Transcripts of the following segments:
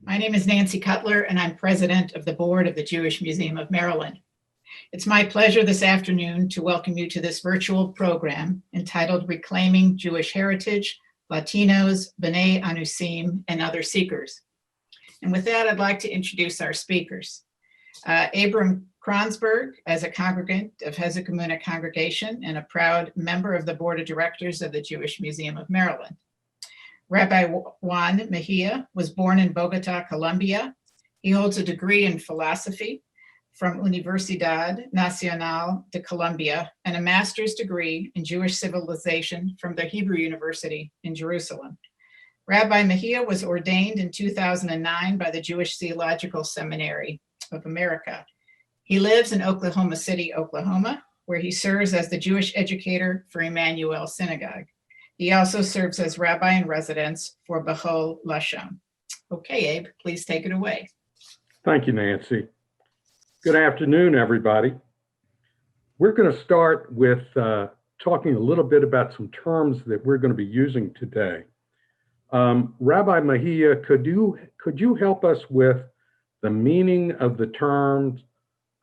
My name is Nancy Cutler, and I'm president of the board of the Jewish Museum of Maryland. It's my pleasure this afternoon to welcome you to this virtual program entitled Reclaiming Jewish Heritage, Latinos, B'nai Anusim, and Other Seekers. And with that, I'd like to introduce our speakers. Abram Kronsberg, as a congregant of Hezek Emunah Congregation and a proud member of the Board of Directors of the Jewish Museum of Maryland. Rabbi Juan Mejia was born in Bogota, Colombia. He holds a degree in philosophy from Universidad Nacional de Colombia and a master's degree in Jewish civilization from the Hebrew University in Jerusalem. Rabbi Mejia was ordained in 2009 by the Jewish Theological Seminary of America. He lives in Oklahoma City, Oklahoma, where he serves as the Jewish educator for Emmanuel Synagogue. He also serves as rabbi in residence for Bechol Lashon. Okay, Abe, please take it away. Thank you, Nancy. Good afternoon, everybody. We're going to start with talking a little bit about some terms that we're going to be using today. Rabbi Mejia, could you help us with the meaning of the terms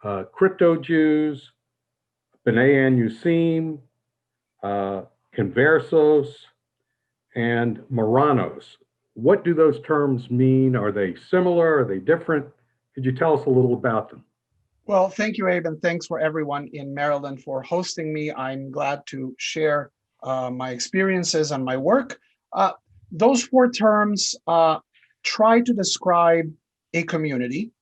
crypto-Jews, B'nai Anusim, Conversos, and Marranos? What do those terms mean? Are they similar? Are they different? Could you tell us a little about them? Well, thank you, Abe, and thanks for everyone in Maryland for hosting me. I'm glad to share my experiences and my work. Those four terms try to describe a community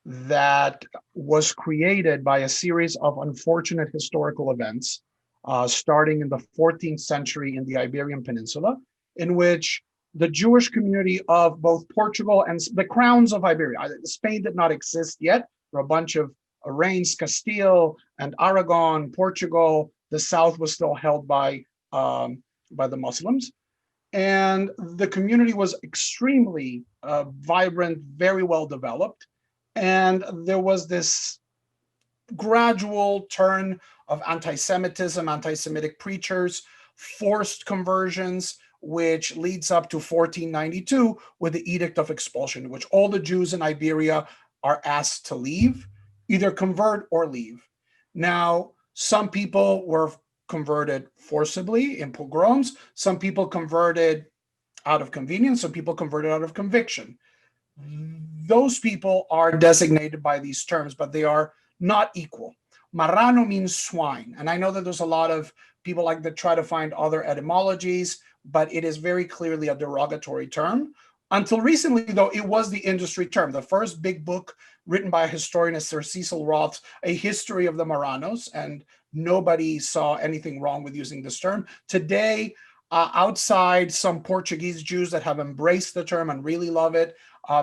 that was created by a series of unfortunate historical events, starting in the 14th century in the Iberian Peninsula, in which the Jewish community of both Portugal and the crowns of Iberia, Spain did not exist yet. There were a bunch of reigns, Castile and Aragon, Portugal. The south was still held by the Muslims. And the community was extremely vibrant, very well developed. And there was this gradual turn of anti-Semitism, anti-Semitic preachers, forced conversions, which leads up to 1492 with the Edict of Expulsion, in which all the Jews in Iberia are asked to leave, either convert or leave. Now, some people were converted forcibly in pogroms. Some people converted out of convenience. Some people converted out of conviction. Those people are designated by these terms, but they are not equal. Marrano means swine. And I know that there's a lot of people like that try to find other etymologies, but it is very clearly a derogatory term. Until recently, though, it was the industry term. The first big book written by a historian is Sir Cecil Roth's A History of the Marranos, and nobody saw anything wrong with using this term. Today, outside some Portuguese Jews that have embraced the term and really love it,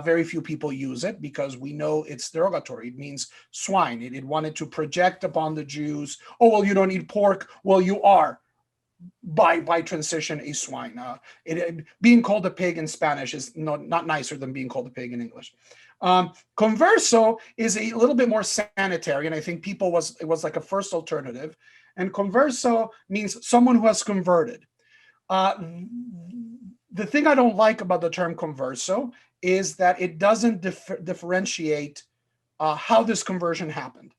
very few people use it because we know it's derogatory. It means swine. It wanted to project upon the Jews, oh, well, you don't eat pork. Well, you are. By transition, a swine. Being called a pig in Spanish is not nicer than being called a pig in English. Converso is a little bit more sanitary, and I think it was like a first alternative. And converso means someone who has converted. The thing I don't like about the term converso is that it doesn't differentiate how this conversion happened.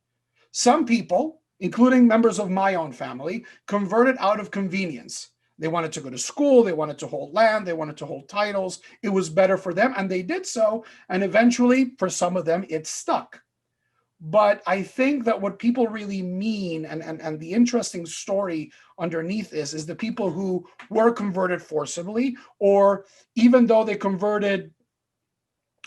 Some people, including members of my own family, converted out of convenience. They wanted to go to school, they wanted to hold land, they wanted to hold titles. It was better for them, and they did so. And eventually, for some of them, it stuck. But I think that what people really mean, and the interesting story underneath is the people who were converted forcibly, or even though they converted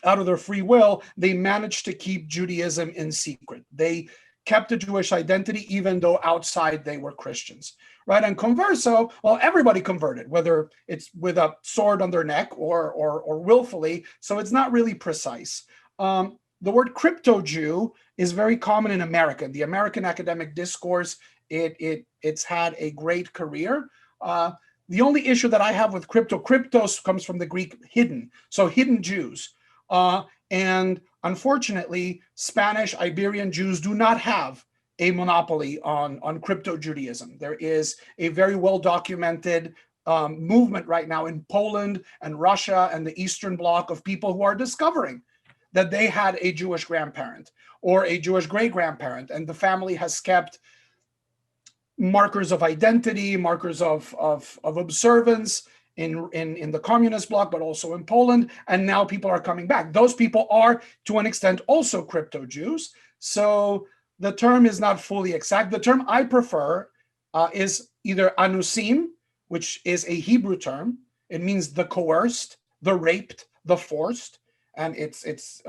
out of their free will, they managed to keep Judaism in secret. They kept a Jewish identity, even though outside they were Christians, right? And converso, well, everybody converted, whether it's with a sword on their neck or willfully, so it's not really precise. The word crypto-Jew is very common in America. The American academic discourse, it's had a great career. The only issue that I have with kryptos comes from the Greek hidden, so hidden Jews. And unfortunately, Spanish Iberian Jews do not have a monopoly on crypto-Judaism. There is a very well-documented movement right now in Poland and Russia and the Eastern Bloc of people who are discovering that they had a Jewish grandparent or a Jewish great-grandparent, and the family has kept markers of identity, markers of observance in the communist bloc, but also in Poland. And now people are coming back. Those people are, to an extent, also crypto-Jews. So the term is not fully exact. The term I prefer is either anusim, which is a Hebrew term. It means the coerced, the raped, the forced. And it's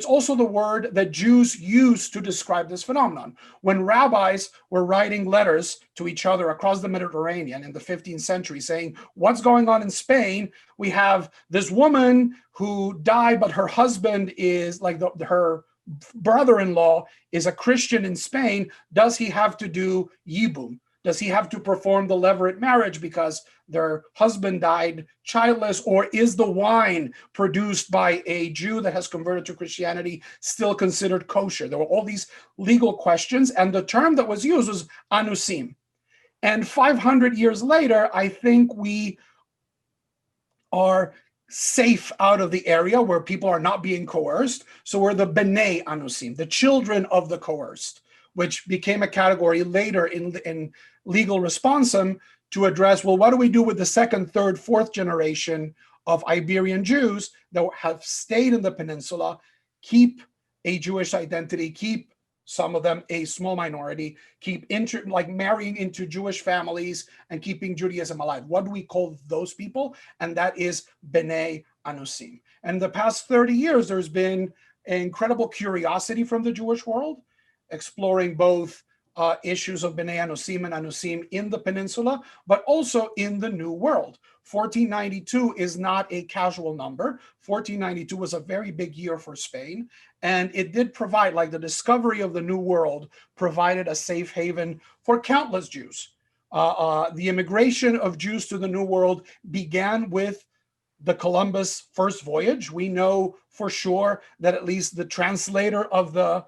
also the word that Jews use to describe this phenomenon. When rabbis were writing letters to each other across the Mediterranean in the 15th century saying, what's going on in Spain? We have this woman who died, but her husband is like her brother-in-law is a Christian in Spain. Does he have to do yibum? Does he have to perform the levirate marriage because their husband died childless? Or is the wine produced by a Jew that has converted to Christianity still considered kosher? There were all these legal questions, and the term that was used was anusim. And 500 years later, I think we are safe out of the area where people are not being coerced. So we're the B'nai Anusim, the children of the coerced, which became a category later in legal responsum to address, well, what do we do with the second, third, fourth generation of Iberian Jews that have stayed in the peninsula, keep a Jewish identity, keep some of them a small minority, keep marrying into Jewish families and keeping Judaism alive? What do we call those people? And that is B'nai Anusim. And the past 30 years, there's been incredible curiosity from the Jewish world, exploring both issues of B'nai Anusim and Anusim in the peninsula, but also in the New World. 1492 is not a casual number. 1492 was a very big year for Spain, and it did provide, like the discovery of the New World, provided a safe haven for countless Jews. The immigration of Jews to the New World began with the Columbus first voyage. We know for sure that at least the translator of the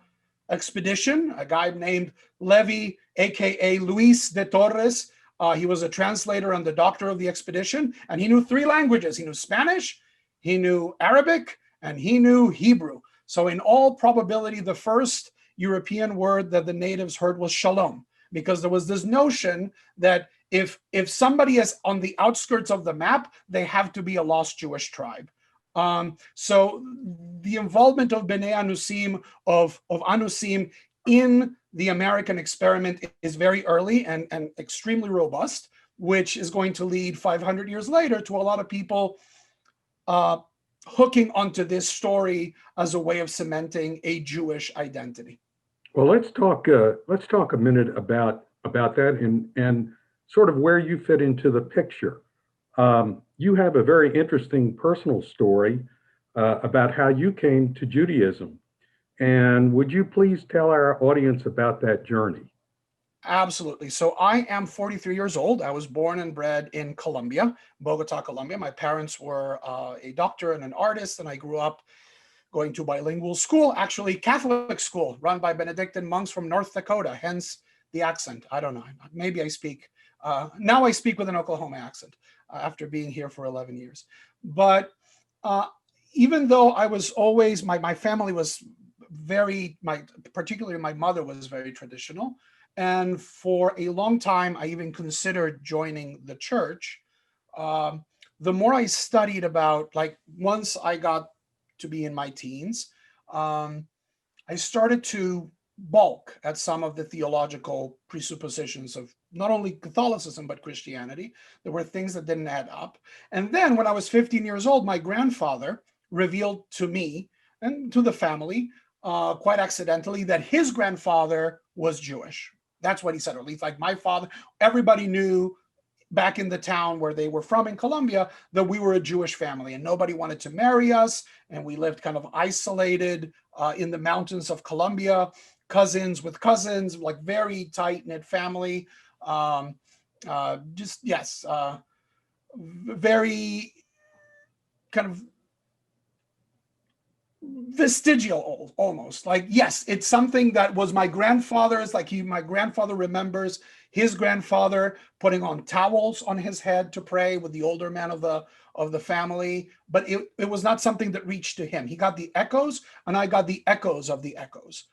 expedition, a guy named Levi, aka Luis de Torres. He was a translator and the doctor of the expedition, and he knew 3 languages. He knew Spanish, he knew Arabic, and he knew Hebrew. So in all probability, the first European word that the natives heard was shalom, because there was this notion that if somebody is on the outskirts of the map, they have to be a lost Jewish tribe. So the involvement of B'nai Anusim, of Anusim in the American experiment is very early and extremely robust, which is going to lead 500 years later to a lot of people hooking onto this story as a way of cementing a Jewish identity. Well, let's talk a minute about that and sort of where you fit into the picture. You have a very interesting personal story about how you came to Judaism. And would you please tell our audience about that journey? Absolutely. So I am 43 years old. I was born and bred in Colombia, Bogota, Colombia. My parents were a doctor and an artist, and I grew up going to bilingual school, actually Catholic school, run by Benedictine monks from North Dakota, hence the accent. I don't know. Maybe I speak, now I speak with an Oklahoma accent after being here for 11 years. But even though I was always, my family was particularly my mother was very traditional. And for a long time, I even considered joining the church. The more I studied about, like once I got to be in my teens, I started to balk at some of the theological presuppositions of not only Catholicism, but Christianity. There were things that didn't add up. And then when I was 15 years old, my grandfather revealed to me and to the family, quite accidentally, that his grandfather was Jewish. That's what he said, or at least like my father. Everybody knew back in the town where they were from in Colombia that we were a Jewish family, and nobody wanted to marry us. And we lived kind of isolated in the mountains of Colombia, cousins with cousins, like very tight-knit family. Very kind of vestigial old, almost. Like, yes, it's something that was my grandfather's, like my grandfather remembers his grandfather putting on towels on his head to pray with the older man of the family, but it was not something that reached to him. He got the echoes, and I got the echoes of the echoes.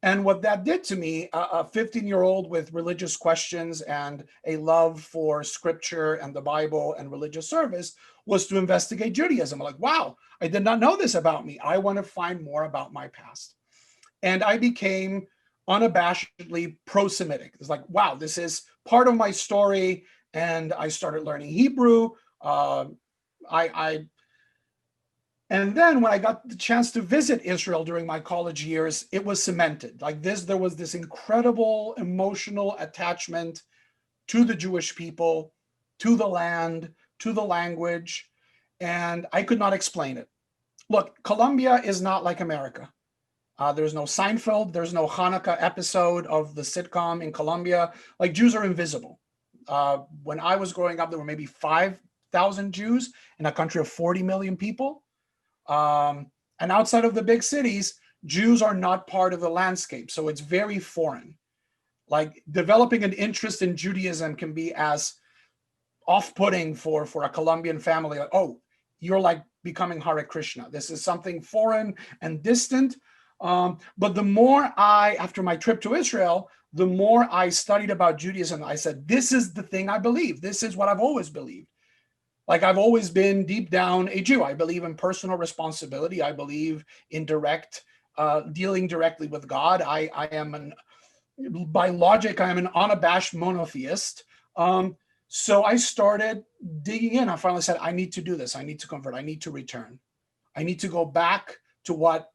And what that did to me, a 15-year-old with religious questions and a love for scripture and the Bible and religious service, was to investigate Judaism. I'm like, wow, I did not know this about me. I want to find more about my past. And I became unabashedly pro-Semitic. It's like, wow, this is part of my story. And I started learning Hebrew. And then when I got the chance to visit Israel during my college years, it was cemented. Like this, there was this incredible emotional attachment to the Jewish people, to the land, to the language, and I could not explain it. Look, Colombia is not like America. There's no Seinfeld, there's no Hanukkah episode of the sitcom in Colombia. Like, Jews are invisible. When I was growing up, there were maybe 5,000 Jews in a country of 40 million people. And outside of the big cities, Jews are not part of the landscape. So it's very foreign. Like, developing an interest in Judaism can be as off-putting for a Colombian family. Like, oh, you're like becoming Hare Krishna. This is something foreign and distant. But the more after my trip to Israel, the more I studied about Judaism, I said, this is the thing I believe. This is what I've always believed. Like, I've always been deep down a Jew. I believe in personal responsibility. I believe in dealing directly with God. By logic, I am an unabashed monotheist. So I started digging in. I finally said, I need to do this. I need to convert. I need to return. I need to go back to what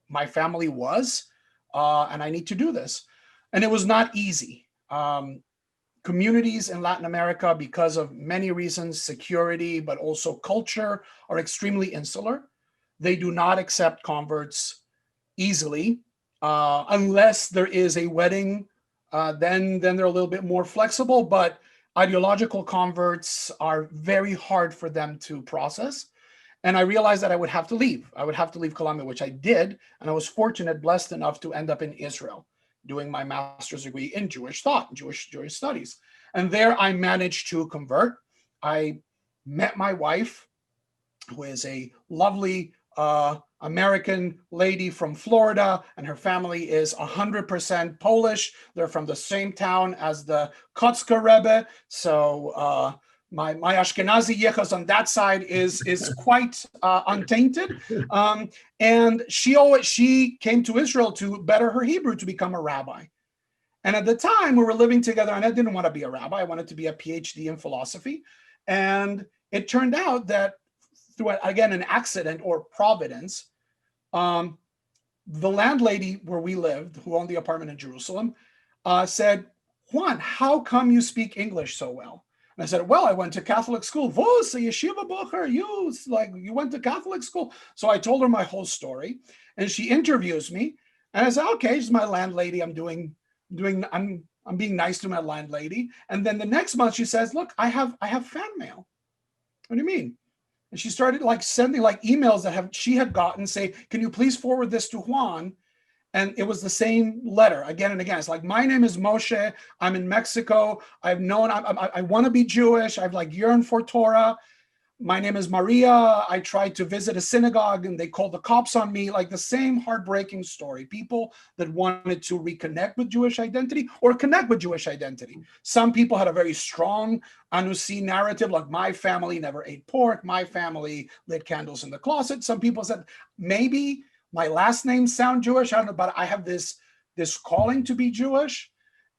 my family was, and I need to do this. And it was not easy. Communities in Latin America, because of many reasons, security, but also culture, are extremely insular. They do not accept converts easily, unless there is a wedding. Then they're a little bit more flexible, but ideological converts are very hard for them to process. And I realized that I would have to leave. I would have to leave Colombia, which I did. And I was fortunate, blessed enough to end up in Israel, doing my master's degree in Jewish thought, Jewish studies. And there I managed to convert. I met my wife, who is a lovely American lady from Florida, and her family is 100% Polish. They're from the same town as the Kotzker Rebbe. So my Ashkenazi yichus on that side is quite untainted. And she came to Israel to better her Hebrew to become a rabbi. And at the time we were living together, and I didn't want to be a rabbi. I wanted to be a PhD in philosophy. And it turned out that through, again, an accident or providence, the landlady where we lived, who owned the apartment in Jerusalem, said, Juan, how come you speak English so well? And I said, well, I went to Catholic school. Vos, a yeshiva bocher, you went to Catholic school. So I told her my whole story, and she interviews me. And I said, okay, she's my landlady. I'm being nice to my landlady. And then the next month she says, look, I have fan mail. What do you mean? And she started like sending like emails that she had gotten, say, can you please forward this to Juan? And it was the same letter again and again. It's like, my name is Moshe. I'm in Mexico. I want to be Jewish. I've like yearned for Torah. My name is Maria. I tried to visit a synagogue and they called the cops on me. Like the same heartbreaking story. People that wanted to reconnect with Jewish identity or connect with Jewish identity. Some people had a very strong Anusi narrative, like my family never ate pork. My family lit candles in the closet. Some people said, maybe my last name sound Jewish. I don't know, but I have this calling to be Jewish.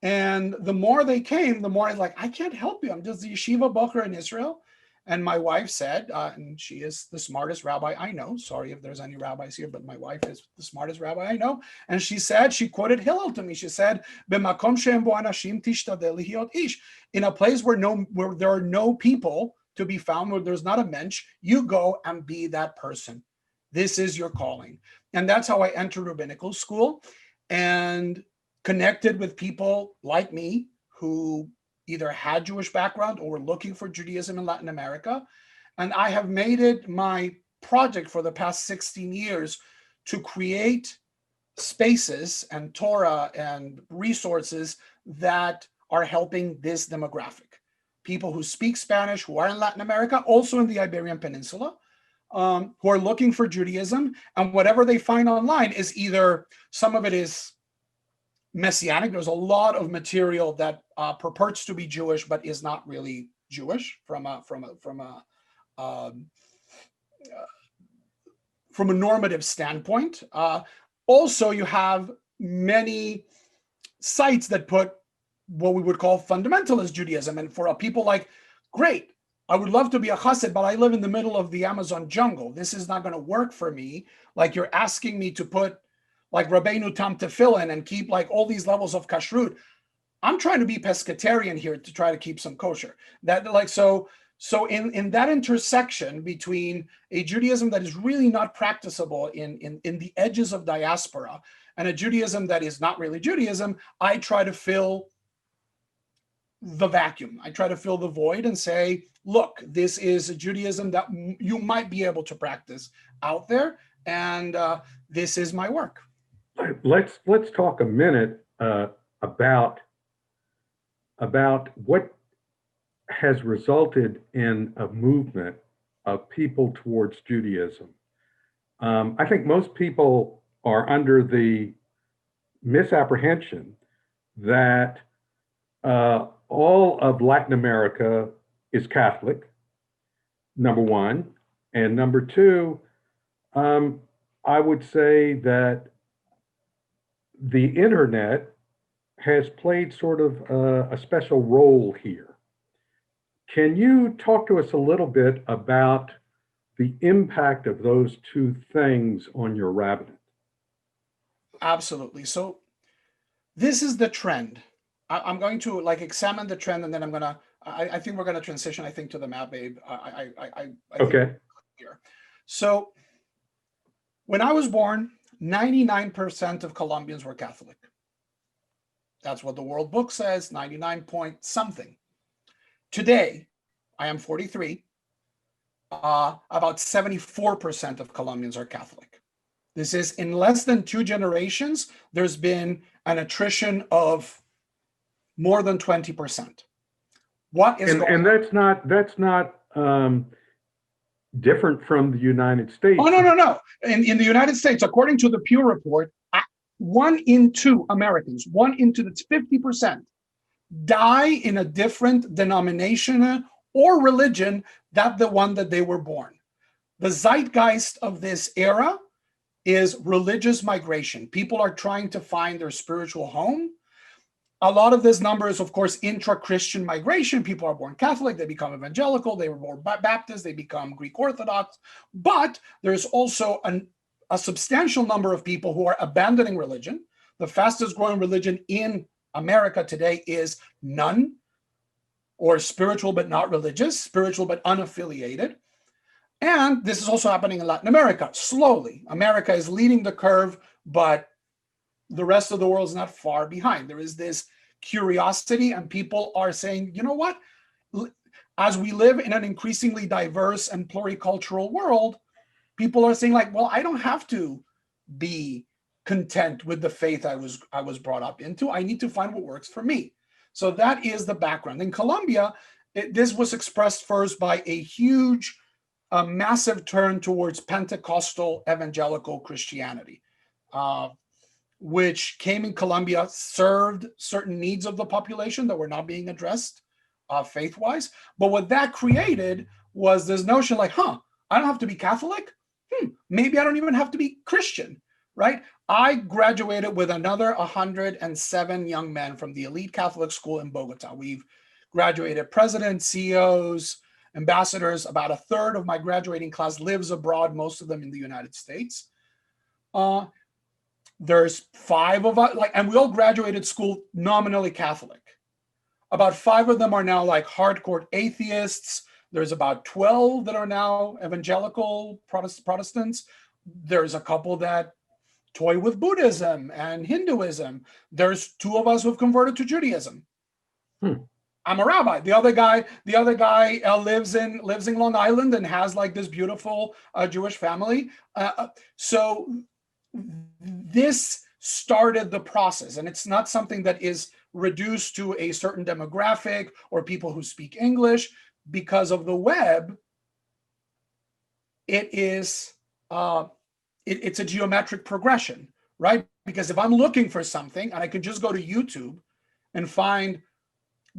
And the more they came, the more I was like, I can't help you. I'm just the yeshiva bocher in Israel. And my wife said, and she is the smartest rabbi I know. Sorry if there's any rabbis here, but my wife is the smartest rabbi I know. And she said, she quoted Hillel to me. She said, "B'makom she'en bo anashim tishtadel lihiot ish." In a place where there are no people to be found, where there's not a mensch, you go and be that person. This is your calling. And that's how I entered rabbinical school and connected with people like me who either had Jewish background or were looking for Judaism in Latin America. And I have made it my project for the past 16 years to create spaces and Torah and resources that are helping this demographic. People who speak Spanish, who are in Latin America, also in the Iberian Peninsula, who are looking for Judaism, and whatever they find online is either, some of it is messianic. There's a lot of material that purports to be Jewish but is not really Jewish from a normative standpoint. Also, you have many sites that put what we would call fundamentalist Judaism, and for people like, great, I would love to be a chassid, but I live in the middle of the Amazon jungle. This is not going to work for me. Like, you're asking me to put like Rabbeinu Tam tefillin and keep like all these levels of kashrut. I'm trying to be pescatarian here to try to keep some kosher. That like so in that intersection between a Judaism that is really not practicable in the edges of diaspora and a Judaism that is not really Judaism, I try to fill the vacuum. I try to fill the void and say, look, this is a Judaism that you might be able to practice out there, and this is my work. Let's talk a minute about what has resulted in a movement of people towards Judaism. I think most people are under the misapprehension that all of Latin America is Catholic, number one. And number two, I would say that the internet has played sort of a special role here. Can you talk to us a little bit about the impact of those two things on your rabbinate? Absolutely. So this is the trend. I'm going to like examine the trend, and then I think we're going to transition, I think, to the map, Abe. Okay. Here. So when I was born, 99% of Colombians were Catholic. That's what the World Book says, 99 point something. Today, I am 43. About 74% of Colombians are Catholic. This is in less than 2 generations, there's been an attrition of more than 20%. What is going and that's not different from the United States. Oh, no. In the United States, according to the Pew report, 1 in 2 Americans, 1 in 2, that's 50%, die in a different denomination or religion than the one that they were born. The zeitgeist of this era is religious migration. People are trying to find their spiritual home. A lot of this number is, of course, intra-Christian migration. People are born Catholic, they become evangelical, they were born Baptist, they become Greek Orthodox. But there's also a substantial number of people who are abandoning religion. The fastest growing religion in America today is none, or spiritual but not religious, spiritual but unaffiliated. And this is also happening in Latin America, slowly. America is leading the curve, but the rest of the world is not far behind. There is this curiosity, and people are saying, you know what? As we live in an increasingly diverse and pluricultural world, people are saying like, well, I don't have to be content with the faith I was brought up into. I need to find what works for me. So that is the background. In Colombia, this was expressed first by a huge, massive turn towards Pentecostal evangelical Christianity, which came in Colombia, served certain needs of the population that were not being addressed faith-wise. But what that created was this notion like, I don't have to be Catholic. Maybe I don't even have to be Christian, right? I graduated with another 107 young men from the elite Catholic school in Bogota. We've graduated presidents, CEOs, ambassadors. About a third of my graduating class lives abroad, most of them in the United States. There's 5 of us, and we all graduated school nominally Catholic. About 5 of them are now like hardcore atheists. There's about 12 that are now evangelical Protestants. There's a couple that toy with Buddhism and Hinduism. There's 2 of us who have converted to Judaism. I'm a rabbi. The other guy lives in Long Island and has like this beautiful Jewish family. So this started the process, and it's not something that is reduced to a certain demographic or people who speak English. Because of the web, it is it's a geometric progression, right? Because if I'm looking for something and I can just go to YouTube and find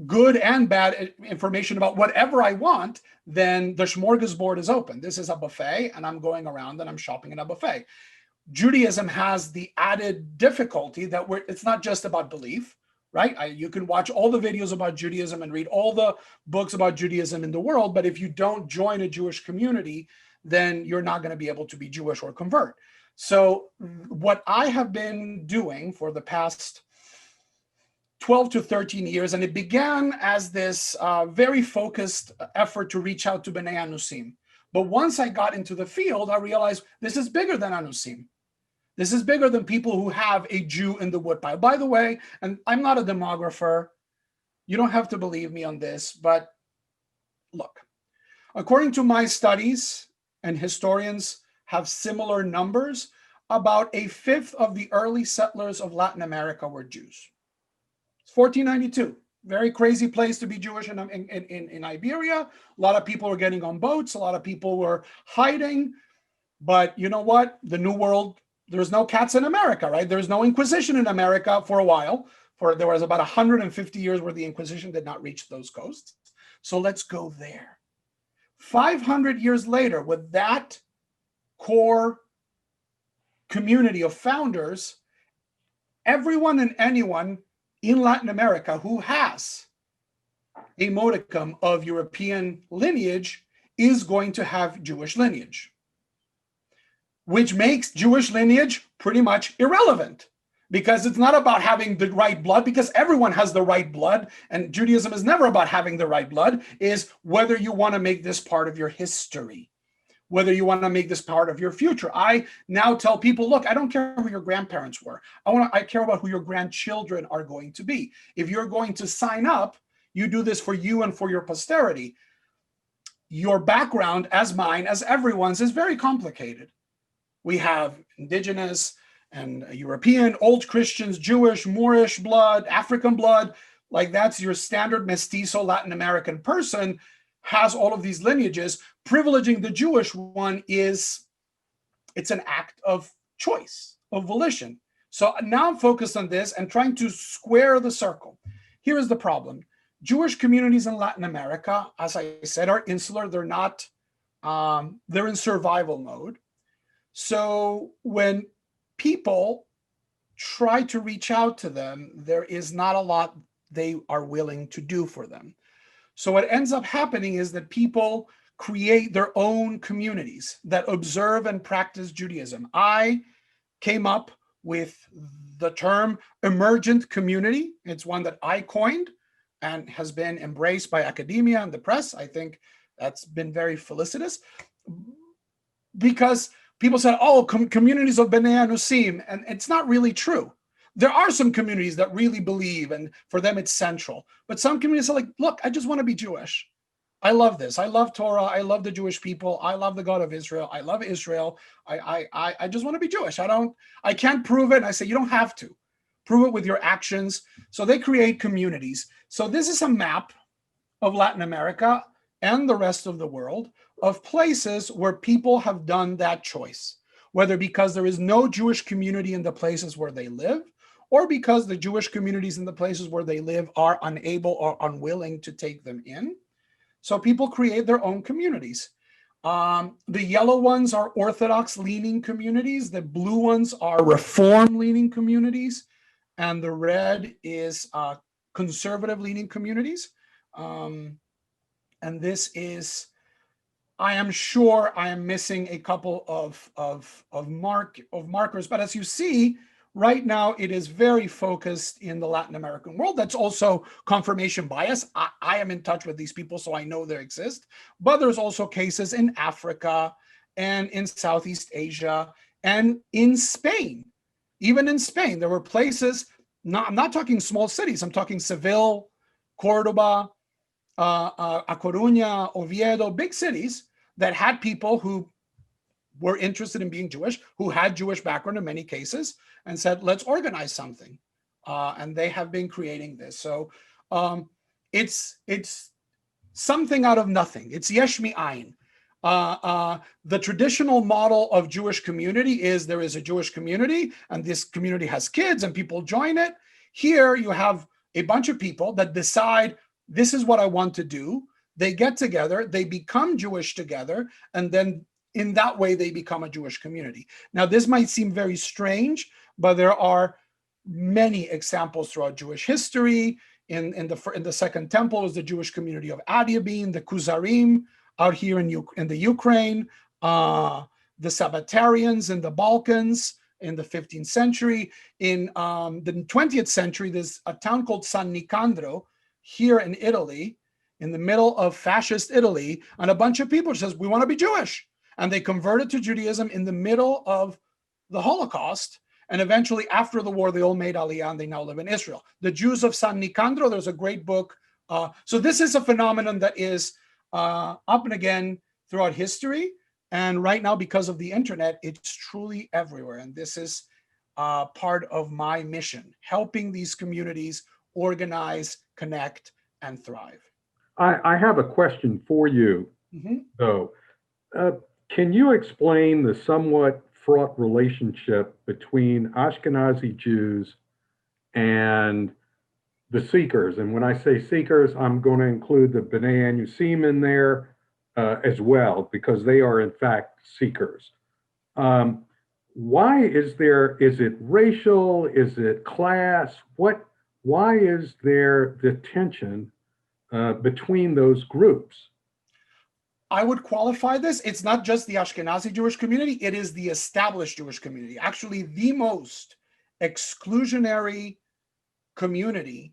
good and bad information about whatever I want, then the smorgasbord is open. This is a buffet, and I'm going around and I'm shopping in a buffet. Judaism has the added difficulty that it's not just about belief, right? You can watch all the videos about Judaism and read all the books about Judaism in the world, but if you don't join a Jewish community, then you're not going to be able to be Jewish or convert. So what I have been doing for the past 12 to 13 years, and it began as this very focused effort to reach out to B'nai Anusim. But once I got into the field, I realized this is bigger than Anusim. This is bigger than people who have a Jew in the woodpile. By the way, and I'm not a demographer, you don't have to believe me on this, but look, according to my studies, and historians have similar numbers, about a fifth of the early settlers of Latin America were Jews. It's 1492, very crazy place to be Jewish in Iberia. A lot of people were getting on boats, a lot of people were hiding, but you know what? The New World, there's no cats in America, right? There's no Inquisition in America for a while. There was about 150 years where the Inquisition did not reach those coasts. So let's go there. 500 years later, with that core community of founders, everyone and anyone in Latin America who has a modicum of European lineage is going to have Jewish lineage, which makes Jewish lineage pretty much irrelevant, because it's not about having the right blood, because everyone has the right blood, and Judaism is never about having the right blood, is whether you want to make this part of your history, whether you want to make this part of your future. I now tell people, look, I don't care who your grandparents were. I care about who your grandchildren are going to be. If you're going to sign up, you do this for you and for your posterity. Your background, as mine, as everyone's, is very complicated. We have indigenous and European, old Christians, Jewish, Moorish blood, African blood. Like, that's your standard mestizo Latin American person, has all of these lineages. Privileging the Jewish one it's an act of choice, of volition. So now I'm focused on this and trying to square the circle. Here is the problem. Jewish communities in Latin America, as I said, are insular. They're not, they're in survival mode. So when people try to reach out to them, there is not a lot they are willing to do for them. So what ends up happening is that people create their own communities that observe and practice Judaism. I came up with the term emergent community. It's one that I coined and has been embraced by academia and the press. I think that's been very felicitous, because people said, oh, communities of B'nai Anusim, and it's not really true. There are some communities that really believe, and for them it's central. But some communities are like, look, I just want to be Jewish. I love this. I love Torah. I love the Jewish people. I love the God of Israel. I love Israel. I just want to be Jewish. I can't prove it. And I say, you don't have to. Prove it with your actions. So they create communities. So this is a map of Latin America and the rest of the world of places where people have done that choice, whether because there is no Jewish community in the places where they live, or because the Jewish communities in the places where they live are unable or unwilling to take them in. So people create their own communities. The yellow ones are Orthodox leaning communities. The blue ones are Reform leaning communities. And the red is conservative leaning communities. And this is, I am sure I am missing a couple of markers, but as you see, right now it is very focused in the Latin American world. That's also confirmation bias. I am in touch with these people, so I know they exist, but there's also cases in Africa and in Southeast Asia and in Spain. Even in Spain, there were places, I'm not talking small cities, I'm talking Seville, Cordoba, A Coruña, Oviedo, big cities that had people who were interested in being Jewish, who had Jewish background in many cases, and said, let's organize something. And they have been creating this. So it's something out of nothing. It's yesh mi'ayin. The traditional model of Jewish community is there is a Jewish community, and this community has kids and people join it. Here you have a bunch of people that decide, this is what I want to do. They get together, they become Jewish together, and then in that way they become a Jewish community. Now, this might seem very strange, but there are many examples throughout Jewish history. In the Second Temple was the Jewish community of Adiabin, the Kuzarim out here in the Ukraine, the Sabbatarians in the Balkans in the 15th century. In the 20th century, there's a town called San Nicandro here in Italy, in the middle of fascist Italy, and a bunch of people says, we want to be Jewish. And they converted to Judaism in the middle of the Holocaust. And eventually, after the war, they all made Aliyah, and they now live in Israel. The Jews of San Nicandro, there's a great book. So this is a phenomenon that is up and again throughout history. And right now, because of the internet, it's truly everywhere. And this is part of my mission, helping these communities organize, connect, and thrive. I have a question for you, though. Can you explain the somewhat fraught relationship between Ashkenazi Jews and the Seekers? And when I say Seekers, I'm going to include the B'nai Anusim in there as well, because they are in fact Seekers. Why is it racial? Is it class? Why is there the tension between those groups? I would qualify this. It's not just the Ashkenazi Jewish community. It is the established Jewish community. Actually, the most exclusionary community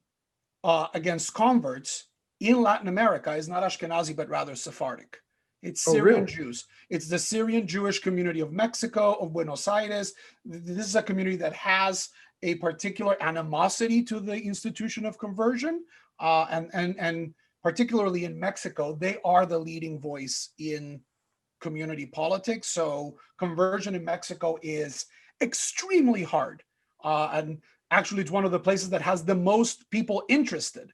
against converts in Latin America is not Ashkenazi, but rather Sephardic. It's Syrian Jews. It's the Syrian Jewish community of Mexico, of Buenos Aires. This is a community that has a particular animosity to the institution of conversion. And particularly in Mexico, they are the leading voice in community politics. So conversion in Mexico is extremely hard. And actually, it's one of the places that has the most people interested.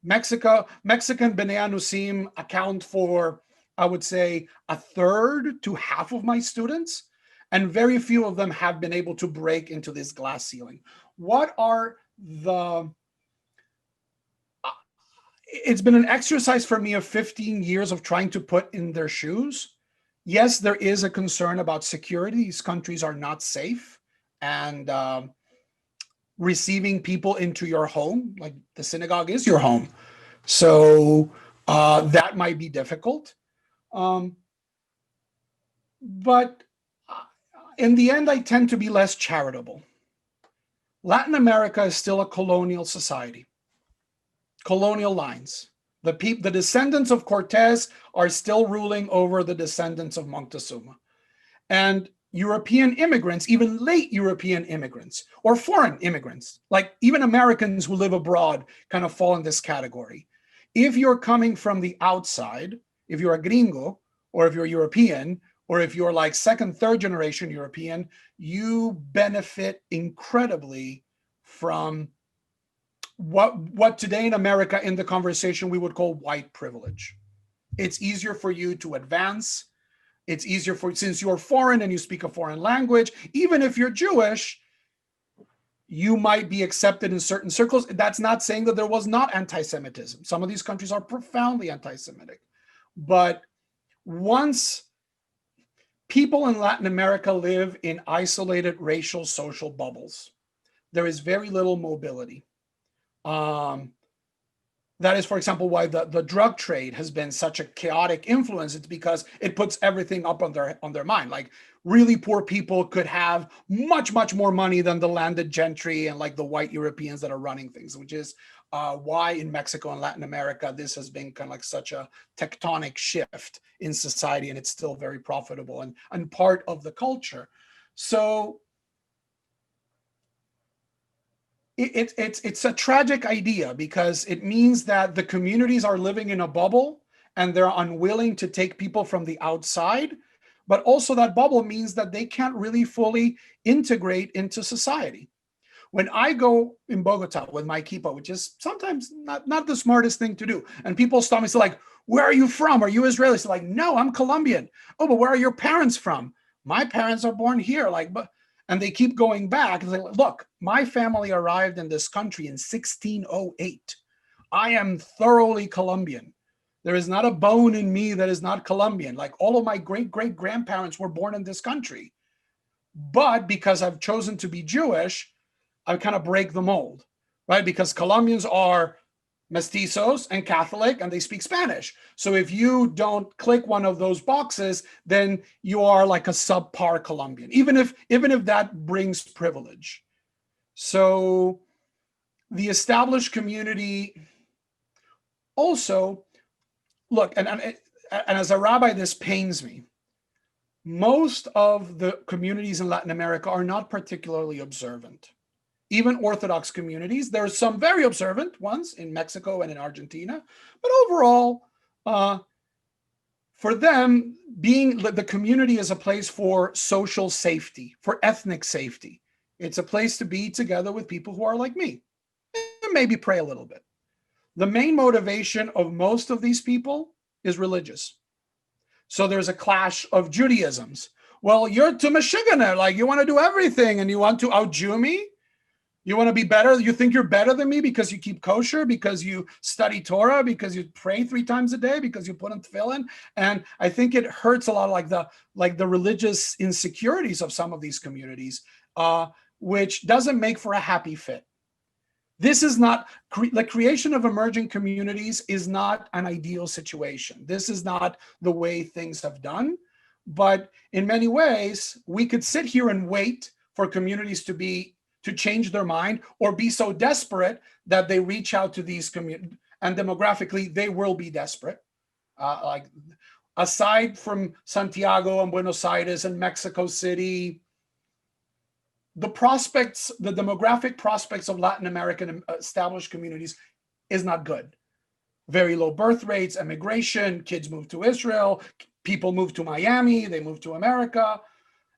Mexican B'nai Anusim account for, I would say, a third to half of my students, and very few of them have been able to break into this glass ceiling. What are the... It's been an exercise for me of 15 years of trying to put in their shoes. Yes, there is a concern about security. These countries are not safe, and receiving people into your home, like the synagogue is your home. So that might be difficult. But in the end, I tend to be less charitable. Latin America is still a colonial society. Colonial lines. The descendants of Cortez are still ruling over the descendants of Moctezuma. And European immigrants, even late European immigrants, or foreign immigrants, like even Americans who live abroad, kind of fall in this category. If you're coming from the outside, if you're a gringo, or if you're European, or if you're like second, third generation European, you benefit incredibly from what today in America in the conversation we would call white privilege. It's easier for you to advance. It's easier since you're foreign and you speak a foreign language, even if you're Jewish, you might be accepted in certain circles. That's not saying that there was not anti-Semitism. Some of these countries are profoundly anti-Semitic. But once people in Latin America live in isolated racial social bubbles, there is very little mobility. That is, for example, why the drug trade has been such a chaotic influence. It's because it puts everything up on their mind. Like really poor people could have much, much more money than the landed gentry and like the white Europeans that are running things, which is why in Mexico and Latin America, this has been kind of like such a tectonic shift in society, and it's still very profitable and part of the culture. So it's a tragic idea because it means that the communities are living in a bubble and they're unwilling to take people from the outside. but also that bubble means that they can't really fully integrate into society. When I go in Bogota with my kippah, which is sometimes not the smartest thing to do, and people stop me and say, like, where are you from? Are you Israeli? So like, no, I'm Colombian. Oh, but where are your parents from? My parents are born here. Like, but, and they keep going back and say, look, my family arrived in this country in 1608. I am thoroughly Colombian. There is not a bone in me that is not Colombian. Like all of my great great grandparents were born in this country. But because I've chosen to be Jewish, I kind of break the mold, right? Because Colombians are mestizos and Catholic and they speak Spanish. So if you don't click one of those boxes, then you are like a subpar Colombian, even if that brings privilege. So the established community also, look, and as a rabbi, this pains me. Most of the communities in Latin America are not particularly observant. Even Orthodox communities, there are some very observant ones in Mexico and in Argentina, but overall, for them, being the community is a place for social safety, for ethnic safety. It's a place to be together with people who are like me, and maybe pray a little bit. The main motivation of most of these people is religious. So there's a clash of Judaisms. Well, you're to Michiganer, like you want to do everything and you want to out-Jew me? You want to be better? You think you're better than me because you keep kosher, because you study Torah, because you pray 3 times a day, because you put on tefillin? And I think it hurts a lot, like the religious insecurities of some of these communities, which doesn't make for a happy fit. This is not, the creation of emerging communities is not an ideal situation. This is not the way things have done. But in many ways, we could sit here and wait for communities to change their mind or be so desperate that they reach out to these communities. And demographically, they will be desperate. Like aside from Santiago and Buenos Aires and Mexico City, the demographic prospects of Latin American established communities is not good. Very low birth rates, immigration, kids move to Israel, people move to Miami, they move to America.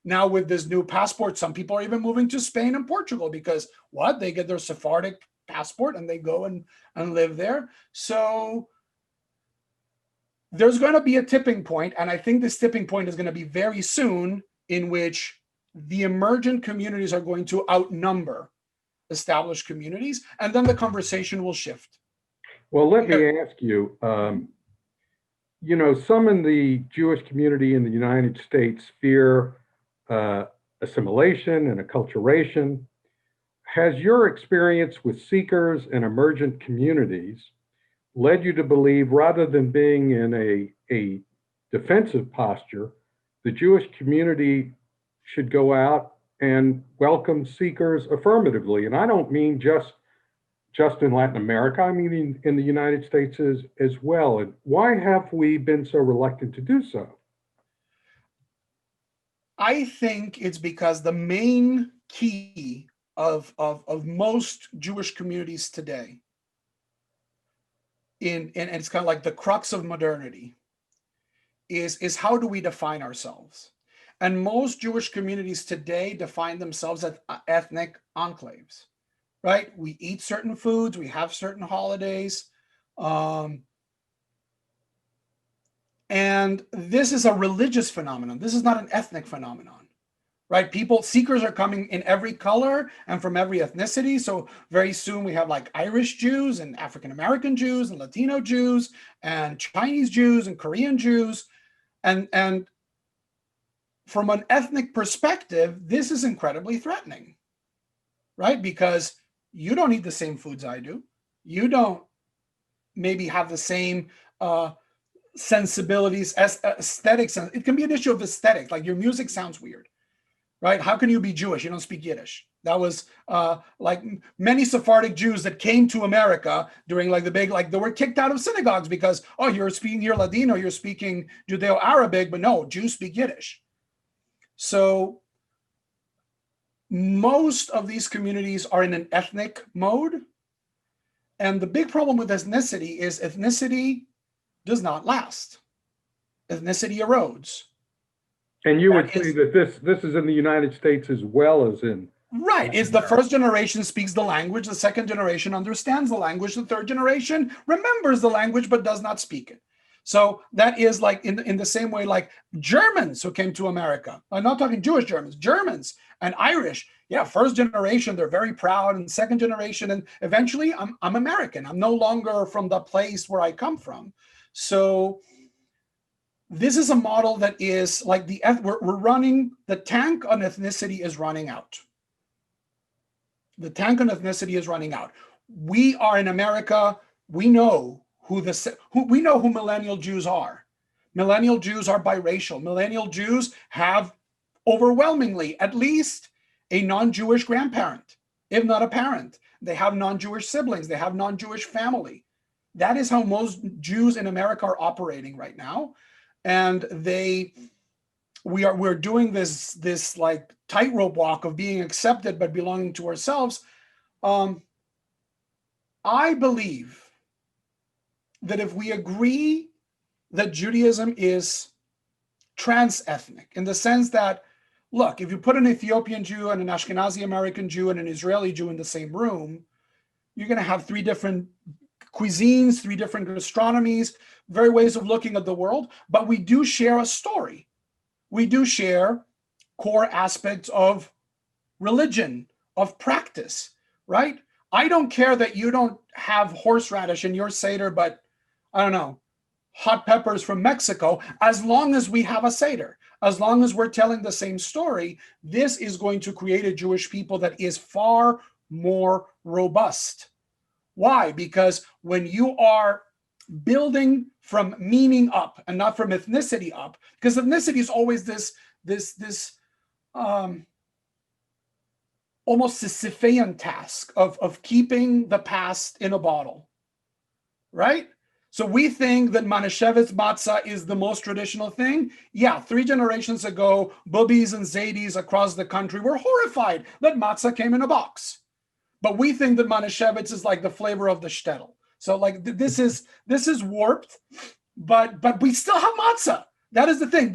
Now with this new passport, some people are even moving to Spain and Portugal because what? They get their Sephardic passport and they go and live there. So there's going to be a tipping point, and I think this tipping point is going to be very soon, in which the emergent communities are going to outnumber established communities, and then the conversation will shift. Well, let me ask you, some in the Jewish community in the United States fear assimilation and acculturation. Has your experience with seekers and emergent communities led you to believe, rather than being in a defensive posture, the Jewish community should go out and welcome seekers affirmatively? And I don't mean just in Latin America, I mean in the United States as well. And why have we been so reluctant to do so? I think it's because the main key of most Jewish communities today, and it's kind of like the crux of modernity, is how do we define ourselves? And most Jewish communities today define themselves as ethnic enclaves, right? We eat certain foods, we have certain holidays. And this is a religious phenomenon. This is not an ethnic phenomenon, right? Seekers are coming in every color and from every ethnicity. So very soon we have like Irish Jews and African-American Jews and Latino Jews and Chinese Jews and Korean Jews. And from an ethnic perspective, this is incredibly threatening, right? Because you don't eat the same foods I do. You don't maybe have the same sensibilities, aesthetics. It can be an issue of aesthetics. Like your music sounds weird, right? How can you be Jewish? You don't speak Yiddish. That was like many Sephardic Jews that came to America during like the big, like they were kicked out of synagogues because, oh, you're Ladino, you're speaking Judeo-Arabic, but no, Jews speak Yiddish. So most of these communities are in an ethnic mode. And the big problem with ethnicity is ethnicity does not last. Ethnicity erodes. And you would That say is- that this is in the United States as well as in, Right. It's the first generation speaks the language, the second generation understands the language, the third generation remembers the language but does not speak it. So that is like in the same way, like Germans who came to America. I'm not talking Jewish Germans, Germans and Irish. Yeah, first generation, they're very proud, and second generation, and eventually I'm American. I'm no longer from the place where I come from. So this is a model that is like we're running, the tank on ethnicity is running out. The tank on ethnicity is running out. We are in America. We know who millennial Jews are. Millennial Jews are biracial. Millennial Jews have overwhelmingly at least a non-Jewish grandparent, if not a parent. They have non-Jewish siblings. They have non-Jewish family. That is how most Jews in America are operating right now. And we're doing this like tightrope walk of being accepted but belonging to ourselves. I believe that if we agree that Judaism is trans-ethnic, in the sense that, look, if you put an Ethiopian Jew and an Ashkenazi American Jew and an Israeli Jew in the same room, you're going to have three different cuisines, three different gastronomies, very ways of looking at the world, but we do share a story. We do share core aspects of religion, of practice, right? I don't care that you don't have horseradish in your Seder, but I don't know, hot peppers from Mexico, as long as we have a Seder, as long as we're telling the same story, this is going to create a Jewish people that is far more robust. Why? Because when you are building from meaning up and not from ethnicity up, because ethnicity is always this almost Sisyphean task of keeping the past in a bottle, right? So we think that Manischewitz matzah is the most traditional thing. Yeah, 3 generations ago, Bubbies and Zaidis across the country were horrified that matzah came in a box. But we think that Manischewitz is like the flavor of the shtetl. So like this is warped, but we still have matzah. That is the thing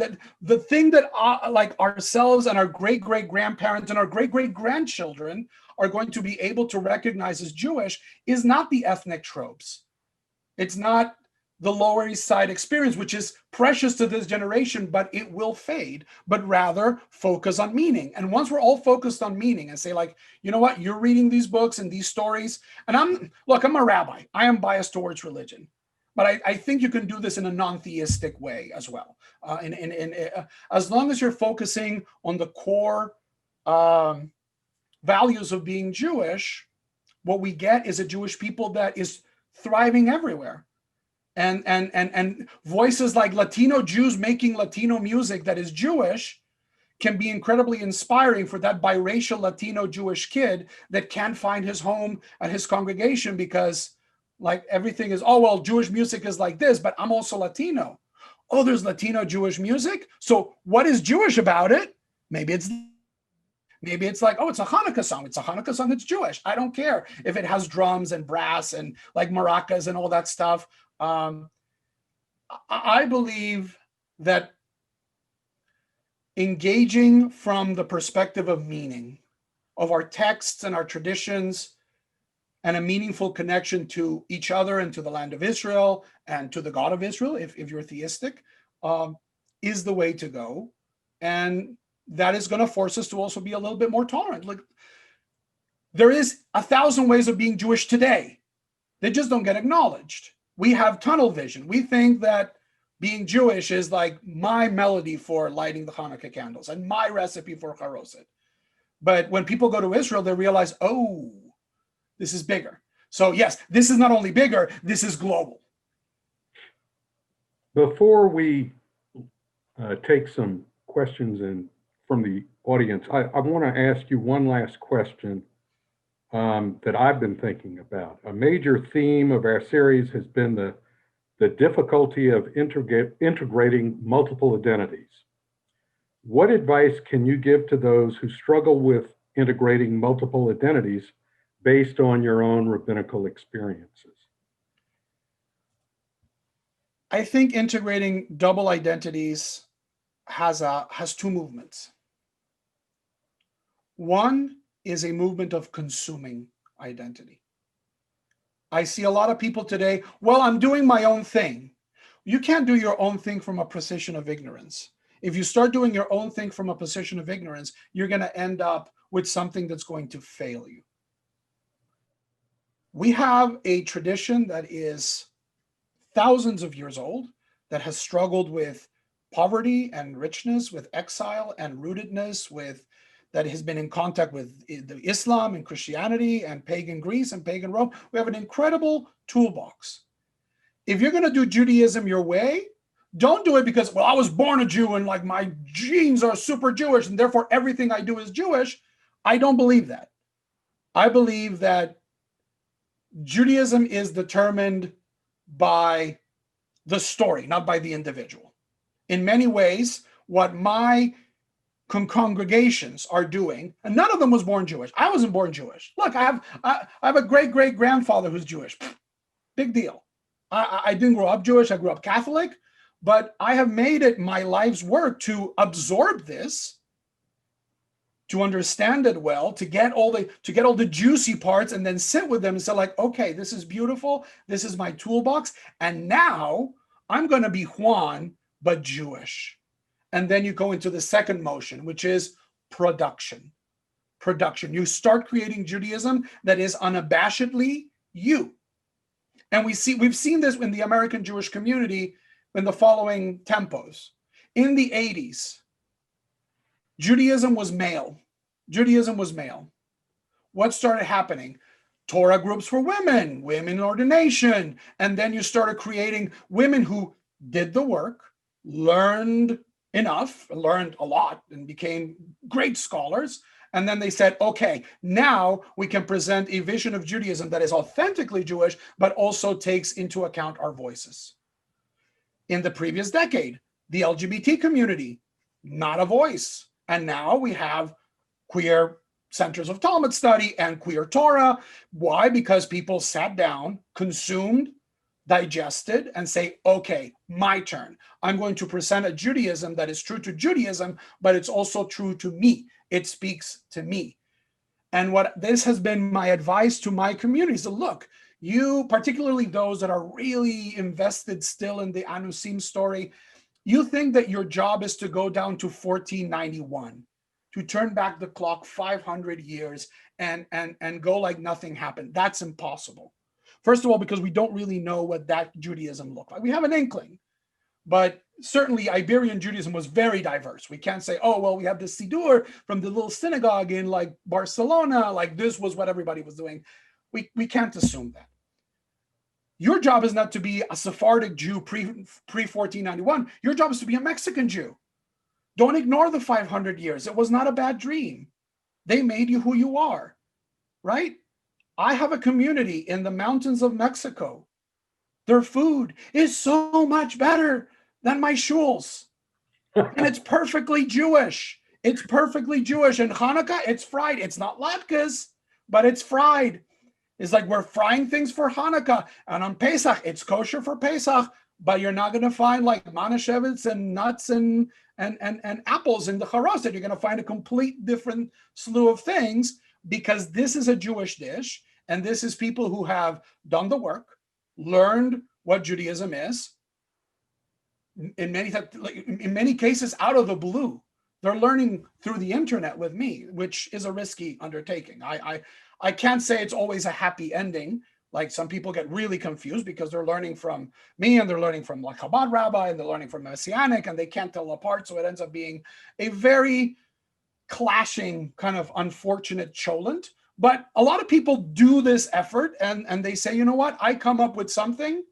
that like ourselves and our great grandparents and our great grandchildren are going to be able to recognize as Jewish is not the ethnic tropes. It's not the Lower East Side experience, which is precious to this generation, but it will fade, but rather focus on meaning. And once we're all focused on meaning and say like, you know what, you're reading these books and these stories, and I'm a rabbi. I am biased towards religion, but I think you can do this in a non-theistic way as well. As long as you're focusing on the core values of being Jewish, what we get is a Jewish people that is thriving everywhere. And voices like Latino Jews making Latino music that is Jewish can be incredibly inspiring for that biracial Latino Jewish kid that can't find his home at his congregation because like everything is, oh, well, Jewish music is like this, but I'm also Latino. Oh, there's Latino Jewish music. So what is Jewish about it? Maybe it's like, oh, it's a Hanukkah song. It's a Hanukkah song that's Jewish. I don't care if it has drums and brass and like maracas and all that stuff. I believe that engaging from the perspective of meaning, of our texts and our traditions, and a meaningful connection to each other and to the land of Israel and to the God of Israel, if you're theistic, is the way to go. And that is going to force us to also be a little bit more tolerant. Like, there is 1,000 ways of being Jewish today. They just don't get acknowledged. We have tunnel vision. We think that being Jewish is like my melody for lighting the Hanukkah candles and my recipe for charoset. But when people go to Israel, they realize, oh, this is bigger. So yes, this is not only bigger, this is global. Before we take some questions from the audience, I want to ask you one last question that I've been thinking about. A major theme of our series has been the difficulty of integrating multiple identities. What advice can you give to those who struggle with integrating multiple identities based on your own rabbinical experiences? I think integrating double identities has two movements. One is a movement of consuming identity. I see a lot of people today, well, I'm doing my own thing. You can't do your own thing from a position of ignorance. If you start doing your own thing from a position of ignorance, you're going to end up with something that's going to fail you. We have a tradition that is thousands of years old, that has struggled with poverty and richness, with exile and rootedness, that has been in contact with the Islam and Christianity and pagan Greece and pagan Rome. We have an incredible toolbox. If you're going to do Judaism your way, don't do it because, well, I was born a Jew and like my genes are super Jewish and therefore everything I do is Jewish. I don't believe that. I believe that Judaism is determined by the story, not by the individual. In many ways, what my congregations are doing, and none of them was born Jewish. I wasn't born Jewish. Look, I have a great grandfather who's Jewish. Big deal. I didn't grow up Jewish. I grew up Catholic, but I have made it my life's work to absorb this, to understand it well, to get all the juicy parts, and then sit with them and say, like, okay, this is beautiful. This is my toolbox, and now I'm going to be Juan, but Jewish. And then you go into the second motion, which is production. Production. You start creating Judaism that is unabashedly you. And we've seen this in the American Jewish community in the following tempos. In the 80s, Judaism was male. Judaism was male. What started happening? Torah groups for women, women ordination. And then you started creating women who did the work, learned enough, learned a lot, and became great scholars. And then they said, okay, now we can present a vision of Judaism that is authentically Jewish, but also takes into account our voices. In the previous decade, the LGBT community, not a voice. And now we have queer centers of Talmud study and queer Torah. Why? Because people sat down, consumed, digested, and say, okay, my turn. I'm going to present a Judaism that is true to Judaism, but it's also true to me. It speaks to me. And what this has been my advice to my community is, look, you, particularly those that are really invested still in the Anusim story, you think that your job is to go down to 1491, to turn back the clock 500 years and go like nothing happened. That's impossible. First of all, because we don't really know what that Judaism looked like. We have an inkling, but certainly Iberian Judaism was very diverse. We can't say, oh, well, we have this Siddur from the little synagogue in like Barcelona, like this was what everybody was doing. We can't assume that. Your job is not to be a Sephardic Jew pre-1491. Your job is to be a Mexican Jew. Don't ignore the 500 years. It was not a bad dream. They made you who you are, right? I have a community in the mountains of Mexico. Their food is so much better than my shuls. And it's perfectly Jewish. It's perfectly Jewish. And Hanukkah, it's fried. It's not latkes, but it's fried. It's like we're frying things for Hanukkah. And on Pesach, it's kosher for Pesach, but you're not going to find like Manischewitz and nuts and apples in the charosset. You're going to find a complete different slew of things because this is a Jewish dish. And this is people who have done the work, learned what Judaism is. In many cases, out of the blue, they're learning through the internet with me, which is a risky undertaking. I can't say it's always a happy ending. Like some people get really confused because they're learning from me and they're learning from like Chabad rabbi and they're learning from Messianic and they can't tell apart. So it ends up being a very clashing kind of unfortunate cholent. But a lot of people do this effort and they say, you know what, I come up with something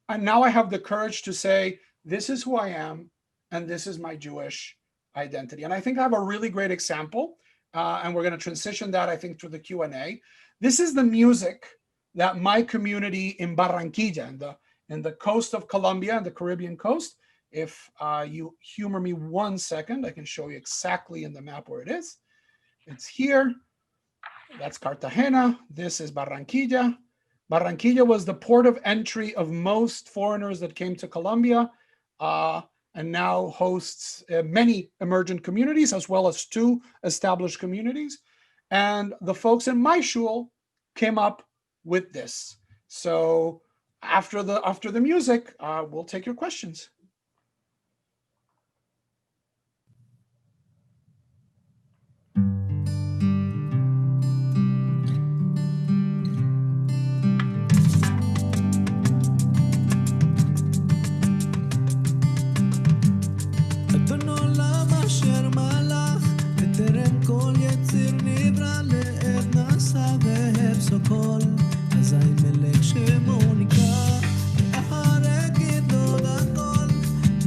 and now I have the courage to say, this is who I am and this is my Jewish identity. And I think I have a really great example and we're going to transition that, I think, to the Q&A. This is the music that my community in Barranquilla, in the coast of Colombia and the Caribbean coast, if you humor me 1 second, I can show you exactly in the map where it is. It's here. That's Cartagena. This is Barranquilla. Barranquilla was the port of entry of most foreigners that came to Colombia. and now hosts many emergent communities as well as 2 established communities. And the folks in my shul came up with this. So after the music, we'll take your questions. אדון עולם אשר מלך, בטרם כל יציר נברא, לעת נעשה והרסו כל, אזי מלך שמו נקרא, ואחרי גדול הכל,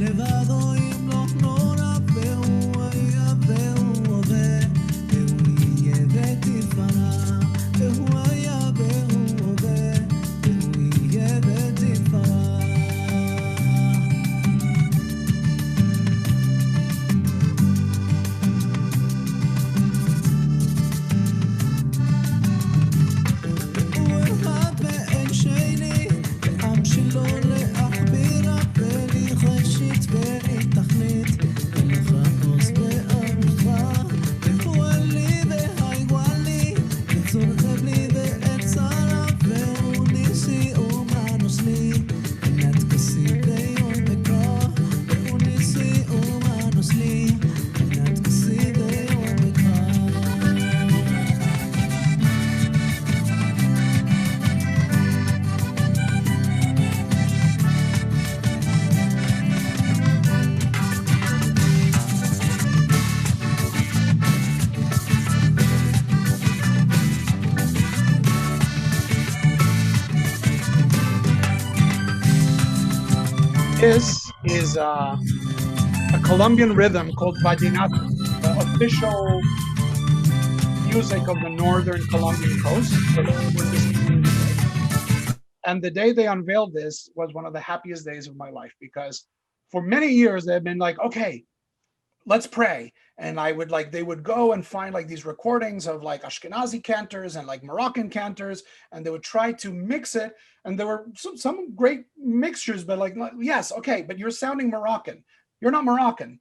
לבדו ימלוך נורא, והוא היה והוא הווה, והוא יהיה ותפארה, והוא היה והוא הווה, והוא יהיה ותפארה. This is a Colombian rhythm called vallenato, the official music of the northern Colombian coast. And the day they unveiled this was one of the happiest days of my life, because for many years they've been like, okay, let's pray. And they would go and find like these recordings of like Ashkenazi cantors and like Moroccan cantors, and they would try to mix it. And there were some great mixtures, but like, yes, okay, but you're sounding Moroccan. You're not Moroccan.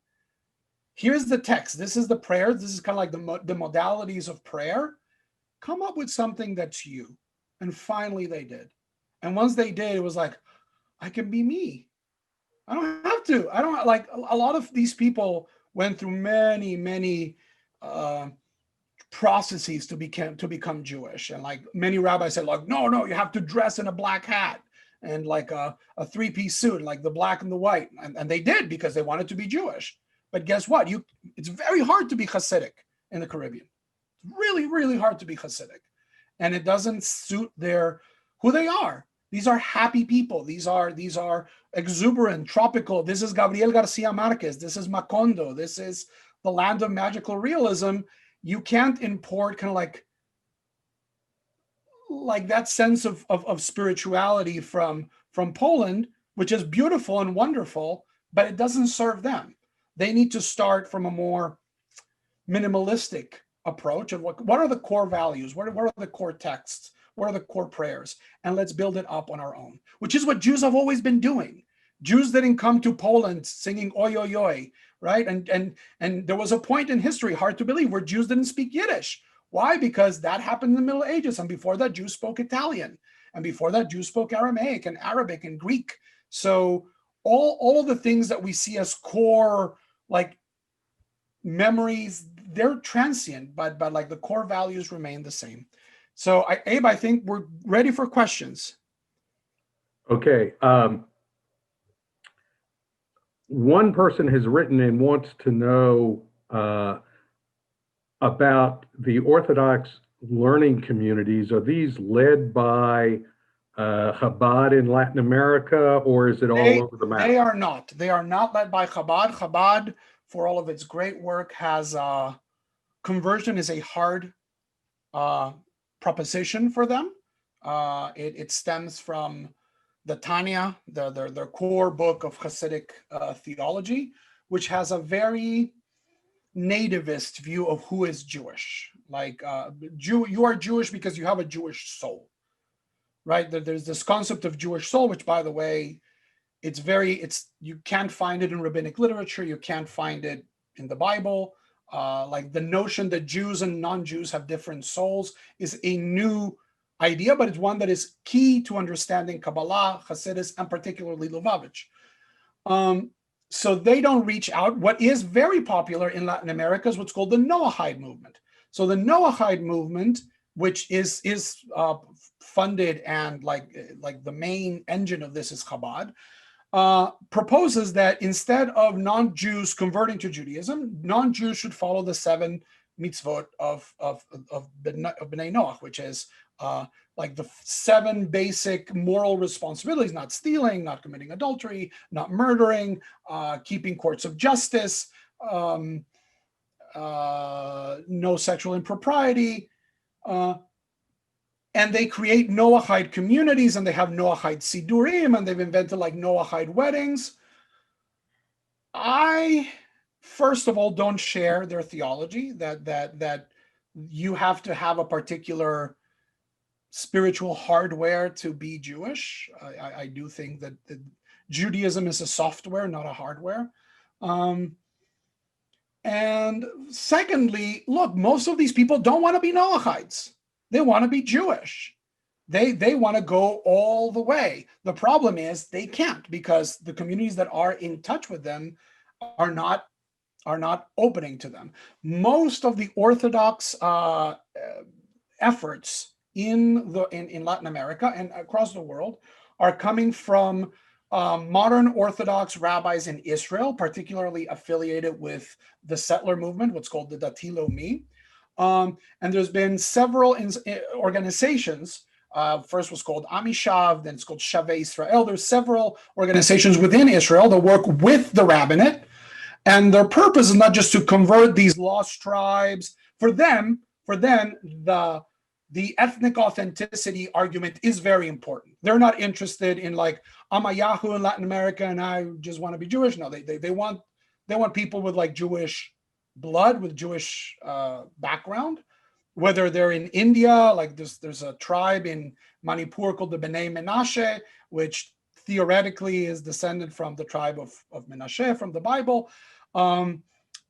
Here's the text. This is the prayer. This is kind of like the modalities of prayer. Come up with something that's you. And finally they did. And once they did, it was like, I can be me. I don't have to. I don't like a lot of these people went through many processes to become Jewish. And like many rabbis said, like, no, you have to dress in a black hat and like a 3-piece suit, like the black and the white. And they did, because they wanted to be Jewish. But guess what? It's very hard to be Hasidic in the Caribbean. Really, really hard to be Hasidic. And it doesn't suit who they are. These are happy people. These are exuberant, tropical. This is Gabriel Garcia Marquez. This is Macondo. This is the land of magical realism. You can't import kind of like that sense of spirituality from Poland, which is beautiful and wonderful, but it doesn't serve them. They need to start from a more minimalistic approach of what are the core values? What are the core texts? What are the core prayers? And let's build it up on our own, which is what Jews have always been doing. Jews didn't come to Poland singing oi, oi, oi, right? And there was a point in history, hard to believe, where Jews didn't speak Yiddish. Why? Because that happened in the Middle Ages. And before that, Jews spoke Italian. And before that, Jews spoke Aramaic and Arabic and Greek. So all of the things that we see as core, like memories, they're transient, but like the core values remain the same. So Abe, I think we're ready for questions. Okay. One person has written and wants to know about the Orthodox learning communities. Are these led by Chabad in Latin America, or is it all over the map? They are not. They are not led by Chabad. Chabad, for all of its great work, has conversion is a hard proposition for them. It stems from the Tanya, their core book of Hasidic theology, which has a very nativist view of who is Jewish. Like you are Jewish because you have a Jewish soul, right? There's this concept of Jewish soul, which, by the way, you can't find it in rabbinic literature. You can't find it in the Bible. Like the notion that Jews and non-Jews have different souls is a new idea, but it's one that is key to understanding Kabbalah, Hasidus, and particularly Lubavitch. So they don't reach out. What is very popular in Latin America is what's called the Noahide movement. So the Noahide movement, which is funded and like the main engine of this is Chabad, proposes that instead of non-Jews converting to Judaism, non-Jews should follow the 7 mitzvot of B'nai Noach, which is like the 7 basic moral responsibilities: not stealing, not committing adultery, not murdering, keeping courts of justice, no sexual impropriety. And they create Noahide communities, and they have Noahide Sidurim, and they've invented like Noahide weddings. I, first of all, don't share their theology that you have to have a particular spiritual hardware to be Jewish. I do think that Judaism is a software, not a hardware. And secondly, look, most of these people don't want to be Noahides. They want to be Jewish. They want to go all the way. The problem is they can't, because the communities that are in touch with them are not opening to them. Most of the Orthodox efforts in Latin America and across the world are coming from modern Orthodox rabbis in Israel, particularly affiliated with the settler movement, what's called the Dati Leumi. And there's been several organizations. First was called Amishav, then it's called Shavei Israel. There's several organizations within Israel that work with the rabbinate, and their purpose is not just to convert these lost tribes. For them, the ethnic authenticity argument is very important. They're not interested in like, I'm a Yahoo in Latin America and I just want to be Jewish. No, they want people with like Jewish blood, with Jewish background, whether they're in India, like there's a tribe in Manipur called the B'nai Menashe, which theoretically is descended from the tribe of Menashe from the Bible.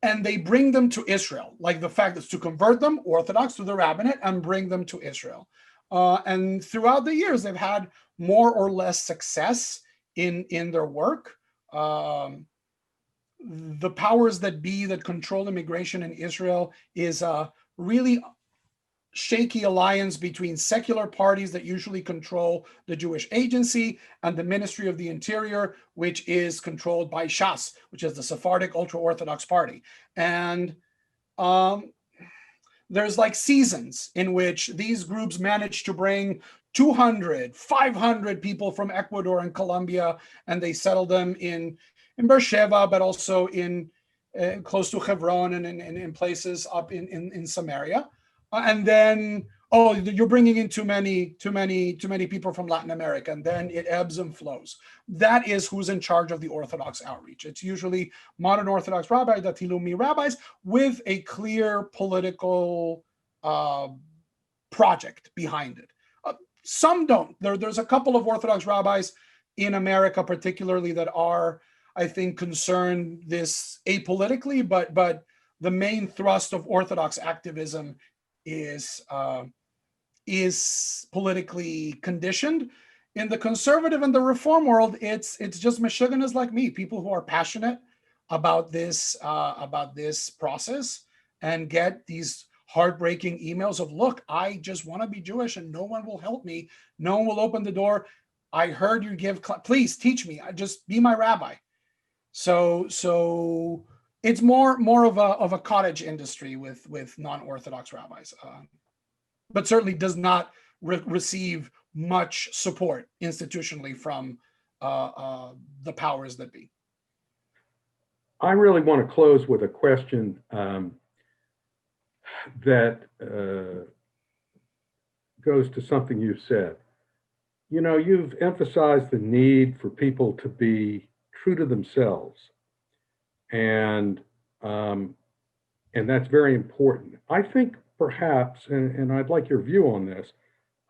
And they bring them to Israel, like the fact is to convert them Orthodox to the rabbinate and bring them to Israel. And throughout the years, they've had more or less success in their work. The powers that be that control immigration in Israel is a really shaky alliance between secular parties that usually control the Jewish Agency and the Ministry of the Interior, which is controlled by Shas, which is the Sephardic ultra-Orthodox party. And there's like seasons in which these groups manage to bring 200, 500 people from Ecuador and Colombia, and they settle them in Beersheba, but also in close to Hebron and in places up in Samaria. And then, oh, you're bringing in too many people from Latin America, and then it ebbs and flows. That is who's in charge of the Orthodox outreach. It's usually modern Orthodox rabbis, Dati Leumi rabbis, with a clear political project behind it. Some don't. There's a couple of Orthodox rabbis in America, particularly, that are, I think, concerned this apolitically, but the main thrust of Orthodox activism is politically conditioned. In the conservative and the reform world, it's just Meshuggahs like me, people who are passionate about this process and get these heartbreaking emails of, look, I just want to be Jewish and no one will help me. No one will open the door. I heard you give, please teach me. Just be my rabbi. So it's more of a cottage industry with non-Orthodox rabbis, but certainly does not receive much support institutionally from the powers that be. I really want to close with a question that goes to something you said. You know, you've emphasized the need for people to be true to themselves, and that's very important. I think perhaps, and I'd like your view on this,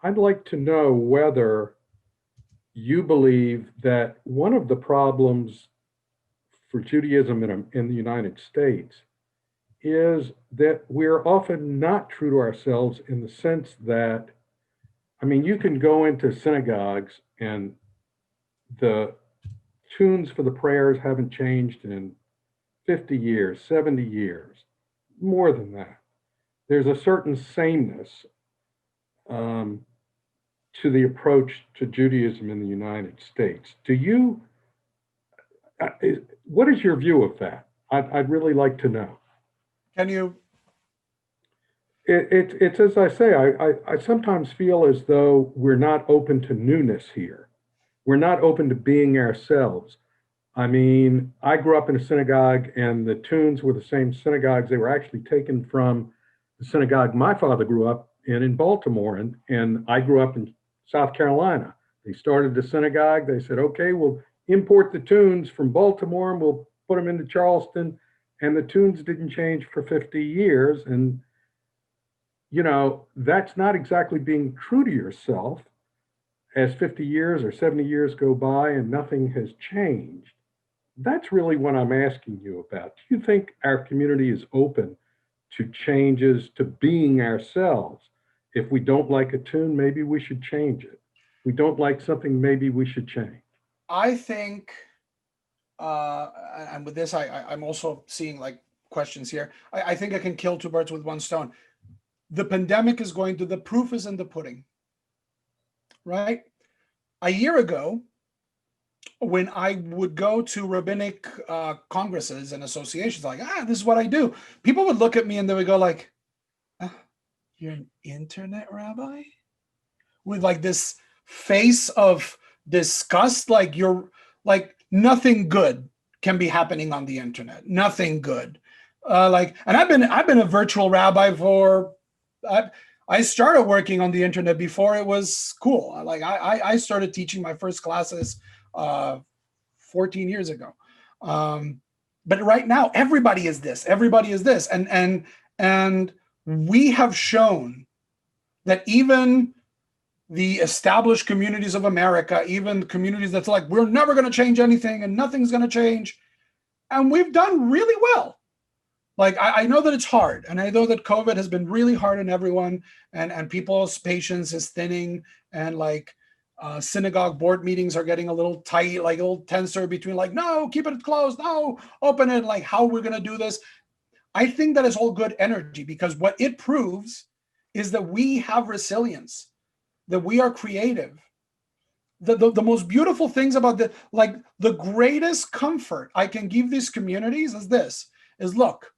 I'd like to know whether you believe that one of the problems for Judaism in the United States is that we're often not true to ourselves in the sense that, I mean, you can go into synagogues and the tunes for the prayers haven't changed in 50 years, 70 years, more than that. There's a certain sameness to the approach to Judaism in the United States. Do you, what is your view of that? I'd really like to know. Can you? It's as I say, I sometimes feel as though we're not open to newness here. We're not open to being ourselves. I mean, I grew up in a synagogue and the tunes were the same synagogues. They were actually taken from the synagogue my father grew up in Baltimore, and I grew up in South Carolina. They started the synagogue. They said, okay, we'll import the tunes from Baltimore and we'll put them into Charleston. And the tunes didn't change for 50 years. And, you know, that's not exactly being true to yourself as 50 years or 70 years go by and nothing has changed. That's really what I'm asking you about. Do you think our community is open to changes, to being ourselves? If we don't like a tune, maybe we should change it. If we don't like something, maybe we should change. I think, and with this, I'm also seeing like questions here. I think I can kill two birds with one stone. The pandemic is going to, the proof is in the pudding, right? A year ago, when I would go to rabbinic congresses and associations, like, this is what I do. People would look at me and they would go like, you're an internet rabbi? With like this face of disgust, like you're like nothing good can be happening on the internet. Nothing good. And I've been a virtual rabbi for, I started working on the internet before it was cool. Like I started teaching my first classes 14 years ago. But right now, everybody is this. And we have shown that even the established communities of America, even communities that's like, we're never going to change anything and nothing's going to change. And we've done really well. Like, I know that it's hard. And I know that COVID has been really hard on everyone, and people's patience is thinning, and like synagogue board meetings are getting a little tight, like a little tenser between like, no, keep it closed. No, open it. Like, how we're going to do this. I think that is all good energy, because what it proves is that we have resilience, that we are creative. The most beautiful things about the greatest comfort I can give these communities is look,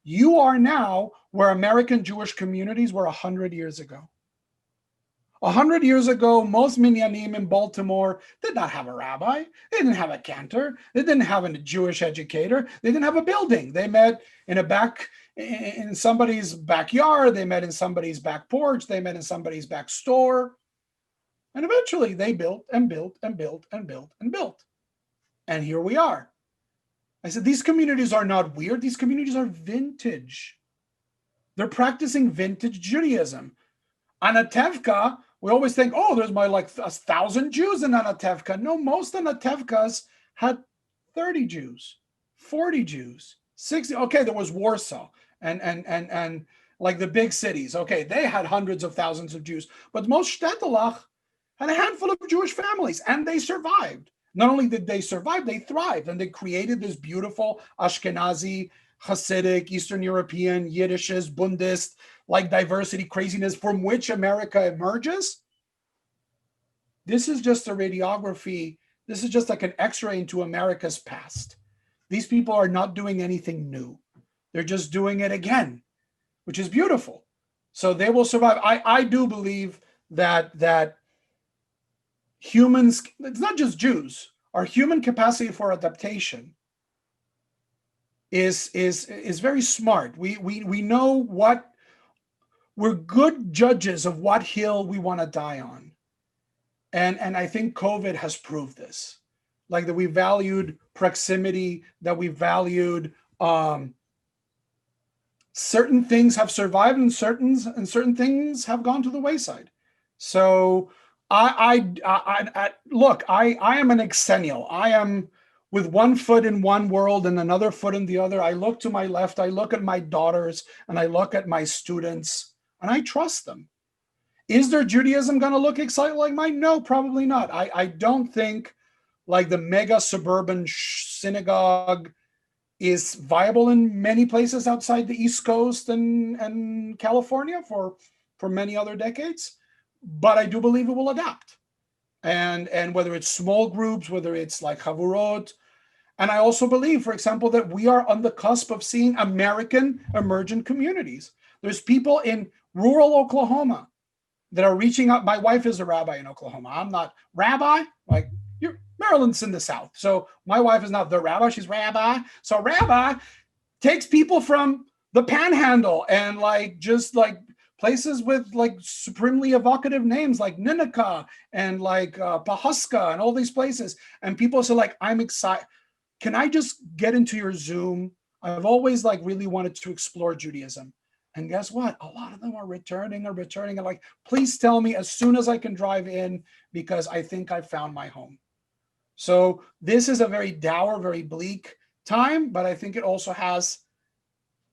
you are now where American Jewish communities were 100 years ago. 100 years ago, most minyanim in Baltimore did not have a rabbi. They didn't have a cantor. They didn't have a Jewish educator. They didn't have a building. They met in somebody's backyard. They met in somebody's back porch. They met in somebody's back store. And eventually they built and built and built and built and built. And here we are. I said, these communities are not weird. These communities are vintage. They're practicing vintage Judaism. Anatevka, we always think, oh, there's like 1,000 Jews in Anatevka. No, most Anatevkas had 30 Jews, 40 Jews, 60. Okay, there was Warsaw and like the big cities. Okay, they had hundreds of thousands of Jews. But most Shtetelach had a handful of Jewish families, and they survived. Not only did they survive, they thrived, and they created this beautiful Ashkenazi, Hasidic, Eastern European, Yiddishist, Bundist, like diversity craziness from which America emerges. This is just a radiography. This is just like an X-ray into America's past. These people are not doing anything new. They're just doing it again, which is beautiful. So they will survive. I do believe that humans, it's not just Jews, our human capacity for adaptation is very smart. We know what, we're good judges of what hill we want to die on. And I think COVID has proved this. Like that we valued proximity, that we valued certain things have survived and certain things have gone to the wayside. So Look, I am an exennial. I am with one foot in one world and another foot in the other. I look to my left, I look at my daughters, and I look at my students, and I trust them. Is their Judaism going to look exactly like mine? No, probably not. I don't think like the mega suburban synagogue is viable in many places outside the East Coast and California for many other decades. But I do believe it will adapt. And whether it's small groups, whether it's like Havurot. And I also believe, for example, that we are on the cusp of seeing American emergent communities. There's people in rural Oklahoma that are reaching out. My wife is a rabbi in Oklahoma. I'm not rabbi, like Maryland's in the South. So my wife is not the rabbi, she's rabbi. So rabbi takes people from the panhandle and like just like places with like supremely evocative names like Ninaka and like Pahuska and all these places. And people say like, I'm excited. Can I just get into your Zoom? I've always like really wanted to explore Judaism. And guess what? A lot of them are returning and like, please tell me as soon as I can drive in because I think I found my home. So this is a very dour, very bleak time, but I think it also has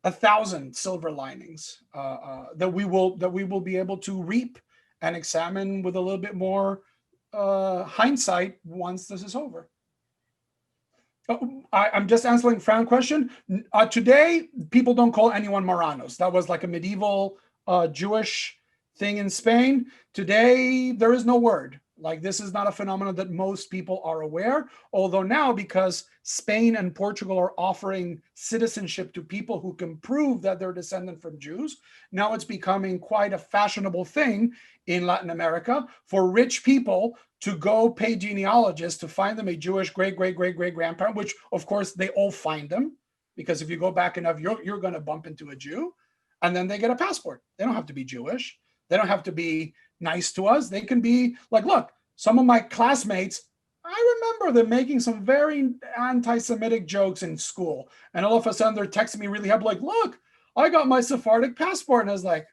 1,000 silver linings that we will be able to reap and examine with a little bit more hindsight once this is over. I'm just answering Fran's question. Today, people don't call anyone Marranos. That was like a medieval Jewish thing in Spain. Today, there is no word. Like this is not a phenomenon that most people are aware. Although now, because Spain and Portugal are offering citizenship to people who can prove that they're descendant from Jews, now it's becoming quite a fashionable thing in Latin America for rich people to go pay genealogists to find them a Jewish great-great-great-great-grandparent, which of course they all find them, because if you go back enough, you're going to bump into a Jew, and then they get a passport. They don't have to be Jewish. They don't have to be nice to us. They can be like, look, some of my classmates, I remember them making some very anti-Semitic jokes in school, and all of a sudden they're texting me really happy, like, look, I got my Sephardic passport, and I was like,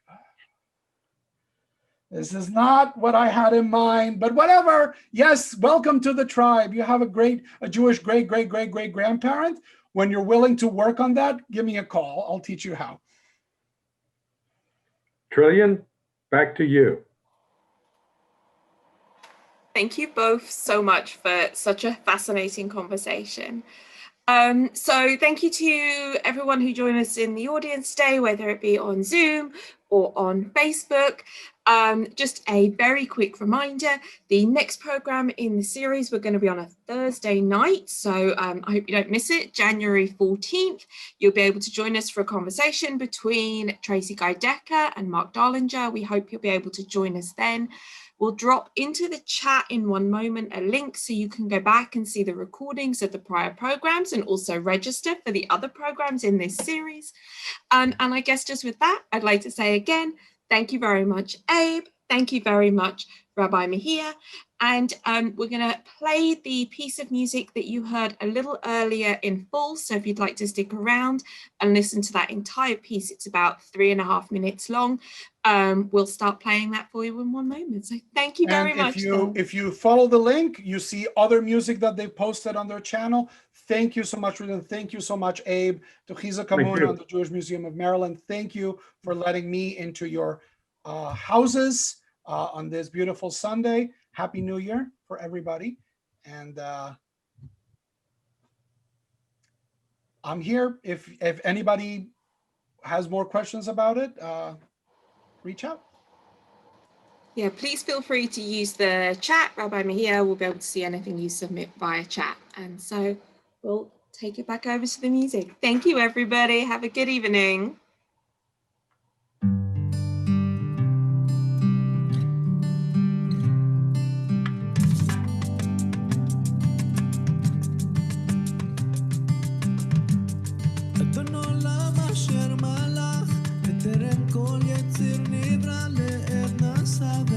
this is not what I had in mind, but whatever. Yes, welcome to the tribe. You have a Jewish great-great-great-great-grandparent. When you're willing to work on that, give me a call. I'll teach you how. Trillian, back to you. Thank you both so much for such a fascinating conversation. So thank you to everyone who joined us in the audience today, whether it be on Zoom or on Facebook. Just a very quick reminder, the next program in the series, we're going to be on a Thursday night. So I hope you don't miss it, January 14th. You'll be able to join us for a conversation between Tracy Guy Decker and Mark Darlinger. We hope you'll be able to join us then. We'll drop into the chat in one moment a link so you can go back and see the recordings of the prior programs and also register for the other programs in this series. And I guess just with that, I'd like to say again, thank you very much, Abe. Thank you very much, Rabbi Mejia. And we're going to play the piece of music that you heard a little earlier in full. So if you'd like to stick around and listen to that entire piece, it's about 3.5 minutes long. We'll start playing that for you in one moment. So thank you very much. If you follow the link, you see other music that they've posted on their channel. Thank you so much, Ruben. Thank you so much, Abe, to Chizak Kamun and the Jewish Museum of Maryland. Thank you for letting me into your houses on this beautiful Sunday. Happy New Year for everybody. And I'm here. If anybody has more questions about it, reach out. Yeah, please feel free to use the chat. Rabbi Mejia will be able to see anything you submit via chat. And so we'll take it back over to the music. Thank you, everybody. Have a good evening. אדון עולם אשר מלך, בטרם כל יציר נברא לעד נעשה